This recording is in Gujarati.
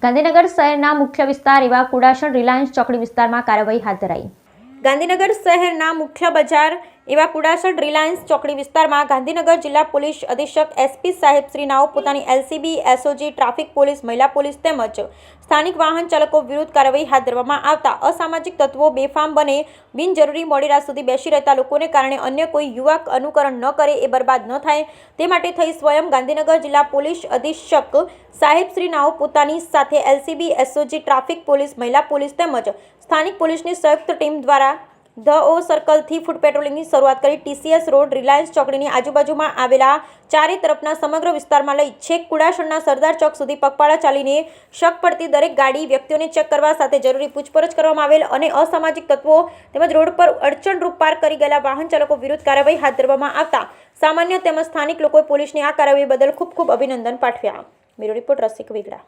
ગાંધીનગર શહેરના મુખ્ય વિસ્તાર એવા કુડાસણ રિલાયન્સ ચોકડી વિસ્તારમાં કાર્યવાહી હાથ ધરાઈ। ગાંધીનગર શહેરના મુખ્ય બજાર એવા કુડાસણ રિલાયન્સ ચોકડી વિસ્તારમાં ગાંધીનગર જિલ્લા પોલીસ અધિક્ષક SP સાહેબ શ્રીનાઓ પોતાની LCB, SOG, ટ્રાફિક પોલીસ, મહિલા પોલીસ તેમજ સ્થાનિક વાહન ચાલકો વિરુદ્ધ કાર્યવાહી હાથ ધરવામાં આવતા અસામાજિક તત્વો બેફામ બને બિનજરૂરી મોડી રાત સુધી બેસી રહેતા લોકોને કારણે અન્ય કોઈ યુવક અનુકરણ ન કરે એ બરબાદ ન થાય તે માટે થઈ સ્વયં ગાંધીનગર જિલ્લા પોલીસ અધિક્ષક સાહેબ શ્રીનાઓ પોતાની સાથે LCB, SOG, ટ્રાફિક પોલીસ, મહિલા પોલીસ તેમજ સ્થાનિક પોલીસની સંયુક્ત ટીમ દ્વારા ધ ઓ સર્કલથી ફૂટ પેટ્રોલિંગની શરૂઆત કરી TCS રોડ, રિલાયન્સ ચોકડીની આજુબાજુમાં આવેલા ચારે તરફના સમગ્ર વિસ્તારમાં લઈ છેક કુડાસણના સરદાર ચોક સુધી પગપાળા ચાલીને શક પડતી દરેક ગાડી વ્યક્તિઓને ચેક કરવા સાથે જરૂરી પૂછપરછ કરવામાં આવેલ અને અસામાજિક તત્વો તેમજ રોડ પર અડચણરૂપ પાર્ક કરી ગયેલા વાહન ચાલકો વિરુદ્ધ કાર્યવાહી હાથ ધરવામાં આવતા સામાન્ય તેમજ સ્થાનિક લોકોએ પોલીસની આ કાર્યવાહી બદલ ખૂબ અભિનંદન પાઠવ્યા। બ્યુરો રિપોર્ટ રસિક વેગડા।